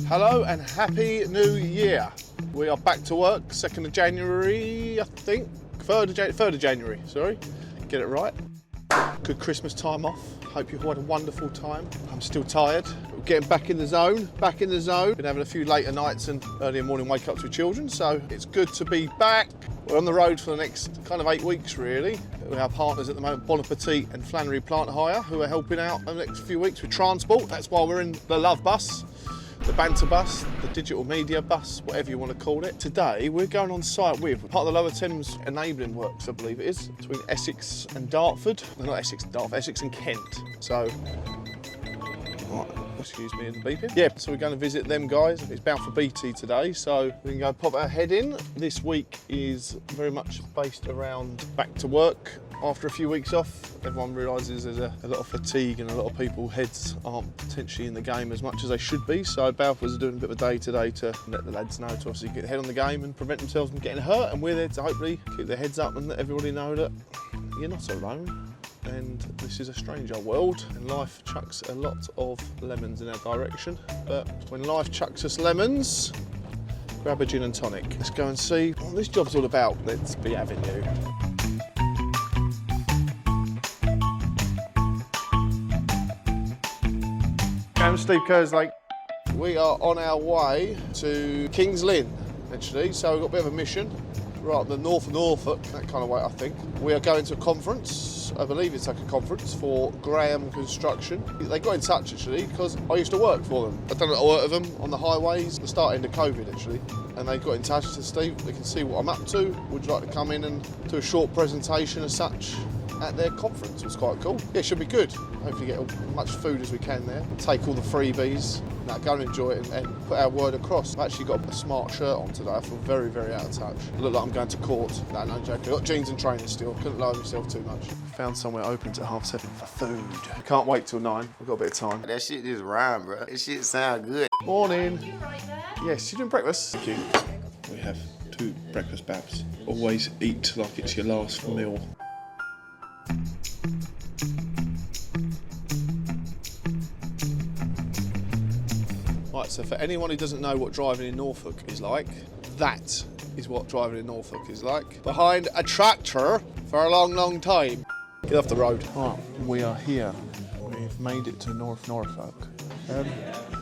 Hello and happy new year. We are back to work, 2nd of January, I think. 3rd of January, sorry. Get it right. Good Christmas time off. Hope you all had a wonderful time. I'm still tired. We're getting back in the zone, Been having a few later nights and early morning wake-ups with children, so it's good to be back. We're on the road for the next kind of 8 weeks, really. We have partners at the moment, Bon Appetit and Flannery Plant Hire, who are helping out the next few weeks with transport. That's why we're in the Love Bus, the Banter Bus, the Digital Media Bus, whatever you want to call it. Today, we're going on site with part of the Lower Thames Enabling Works, I believe it is, between Essex and Dartford. No, not Essex and Dartford, Essex and Kent. So, right, excuse me and the beeping. Yeah, so we're going to visit them guys. It's bound for BT today, so we can go pop our head in. This week is very much based around back to work. After a few weeks off, everyone realises there's a lot of fatigue and a lot of people's heads aren't potentially in the game as much as they should be. So Balfour's are doing a bit of a day today to let the lads know to obviously get their head on the game and prevent themselves from getting hurt. And we're there to hopefully keep their heads up and let everybody know that you're not alone. And this is a strange old world, and life chucks a lot of lemons in our direction. But when life chucks us lemons, grab a gin and tonic. Let's go and see what this job's all about. Let's be having you. I'm Steve Kerslake. We are on our way to King's Lynn, actually, so we've got a bit of a mission. Right up the north of Norfolk, that kind of way, I think. We are going to a conference, I believe it's like a conference for Graham Construction. They got in touch, actually, because I used to work for them. I've done a lot of work with them on the highways, the start end of COVID, actually. And they got in touch to Steve, they can see what I'm up to. Would you like to come in and do a short presentation as such at their conference? It was quite cool. Yeah, it should be good. Hopefully get as much food as we can there. Take all the freebies. Now go and enjoy it and put our word across. I've actually got a smart shirt on today. I feel very, very out of touch. I look like I'm going to court. No, no joke. I've got jeans and trainers still. Couldn't lower myself too much. Found somewhere open at 7:30 for food. Can't wait till 9. We've got a bit of time. That shit just rhyme, bro. That shit sound good. Morning. Yes, you doing breakfast? Thank you. We have 2 breakfast babs. Always eat like it's your last meal. Right, so for anyone who doesn't know what driving in Norfolk is like, that is what driving in Norfolk is like. Behind a tractor for a long, long time. Get off the road. Right, we are here. We've made it to North Norfolk.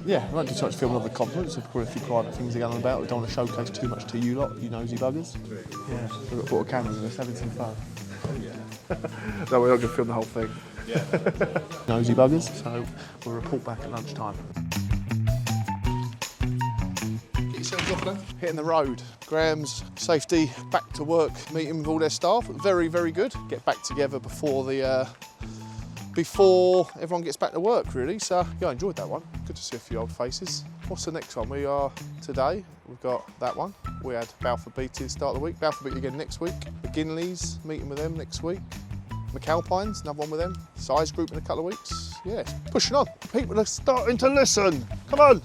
Yeah, I won't do too much filming of the conference. There's probably a few private things they're going about. We don't want to showcase too much to you lot, you nosy buggers. Yeah, we've got 4 cameras and us having some fun. No, we're not going to film the whole thing. Yeah. Nosy buggers, so we'll report back at lunchtime. Hitting the road. Graham's safety back to work meeting with all their staff. Very, very good. Get back together before everyone gets back to work, really. So yeah, I enjoyed that one. Good to see a few old faces. What's the next one? We are today. We've got that one. We had Balfour BT to start the week. Balfour BT again next week. The Ginleys, meeting with them next week. McAlpines, another one with them. Size Group in a couple of weeks. Yeah, pushing on. People are starting to listen. Come on.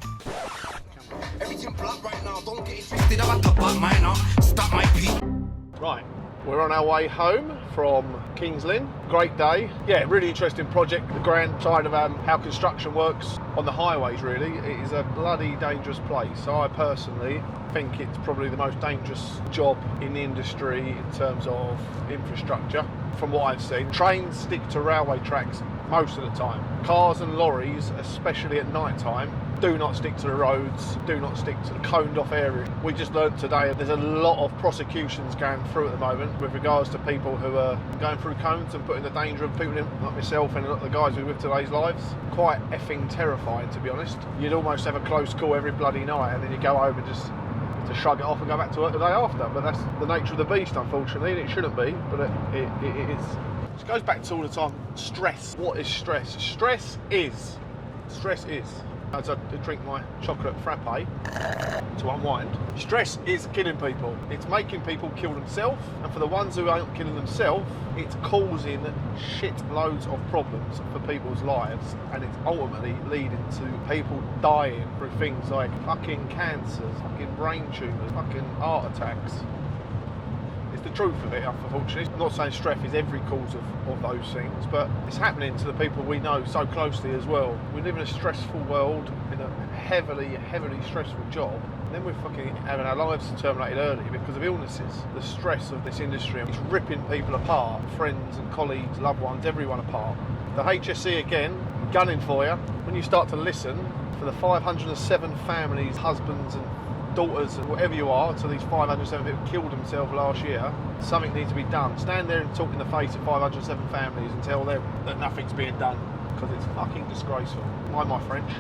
Right, we're on our way home from King's Lynn. Great day. Yeah, really interesting project. The grand side of how construction works on the highways, really. It is a bloody dangerous place. I personally think it's probably the most dangerous job in the industry in terms of infrastructure. From what I've seen, trains stick to railway tracks most of the time. Cars and lorries, especially at night time, do not stick to the roads, do not stick to the coned off area. We just learned today there's a lot of prosecutions going through at the moment with regards to people who are going through cones and putting the danger of people like myself and a lot of the guys who live today's lives. Quite effing terrifying, to be honest. You'd almost have a close call every bloody night and then you go home and just to shrug it off and go back to work the day after. But that's the nature of the beast, unfortunately, and it shouldn't be, but it is. It goes back to all the time, stress. What is stress? Stress is. As I drink my chocolate frappe to unwind, stress is killing people. It's making people kill themselves, and for the ones who aren't killing themselves, it's causing shit loads of problems for people's lives, and it's ultimately leading to people dying through things like fucking cancers, fucking brain tumours, fucking heart attacks. the truth of it, unfortunately. I'm not saying stress is every cause of those things, but it's happening to the people we know so closely as well. We live in a stressful world, in a heavily stressful job. And then we're fucking having our lives terminated early because of illnesses. The stress of this industry, it's ripping people apart, friends and colleagues, loved ones, everyone apart. The HSE again, gunning for you. When you start to listen for the 507 families, husbands and daughters and whatever you are, to these 507 people killed themselves last year, something needs to be done. Stand there and talk in the face of 507 families and tell them that nothing's being done, because it's fucking disgraceful. Mind my French.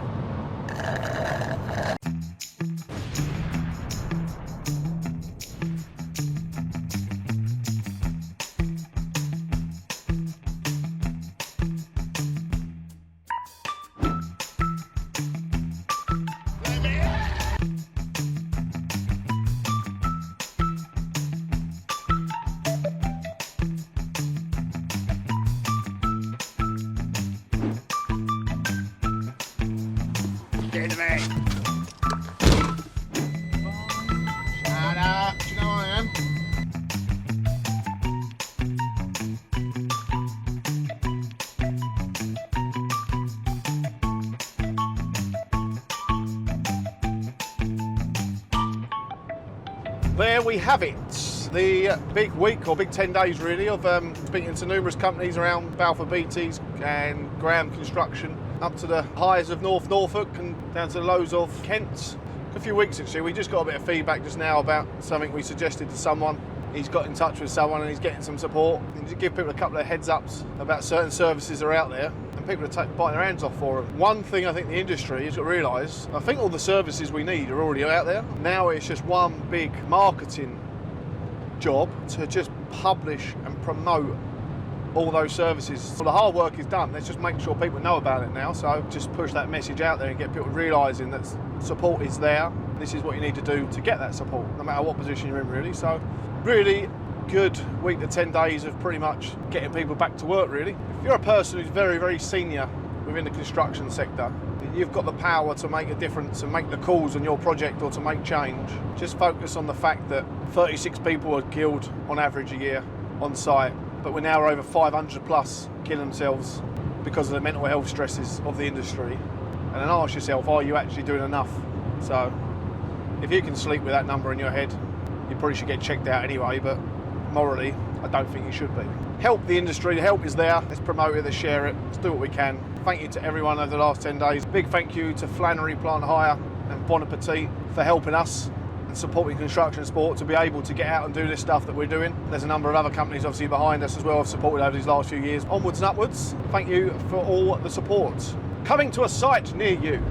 Get in the bag. Shut up. Do you know who I am? There we have it. The big week, or big 10 days really, of speaking to numerous companies around Balfour Beatties and Graham Construction, up to the highs of North Norfolk and down to the lows of Kent. A few weeks actually, we just got a bit of feedback just now about something we suggested to someone. He's got in touch with someone and he's getting some support. And to give people a couple of heads ups about certain services that are out there, and people are biting their hands off for them. One thing I think the industry has got to realise, I think all the services we need are already out there. Now it's just one big marketing job to just publish and promote all those services. So the hard work is done. Let's just make sure people know about it now. So just push that message out there and get people realising that support is there. This is what you need to do to get that support, no matter what position you're in really. So really good week to 10 days of pretty much getting people back to work really. If you're a person who's very senior within the construction sector, you've got the power to make a difference and make the calls on your project or to make change. Just focus on the fact that 36 people are killed on average a year on site, but we're now over 500 plus killing themselves because of the mental health stresses of the industry. And then ask yourself, are you actually doing enough? So if you can sleep with that number in your head, you probably should get checked out anyway, but morally, I don't think you should be. Help the industry, the help is there. Let's promote it, let's share it, let's do what we can. Thank you to everyone over the last 10 days. Big thank you to Flannery Plant Hire and Bon Appetit for helping us and supporting construction sport to be able to get out and do this stuff that we're doing. There's a number of other companies obviously behind us as well have supported over these last few years. Onwards and upwards. Thank you for all the support. Coming to a site near you.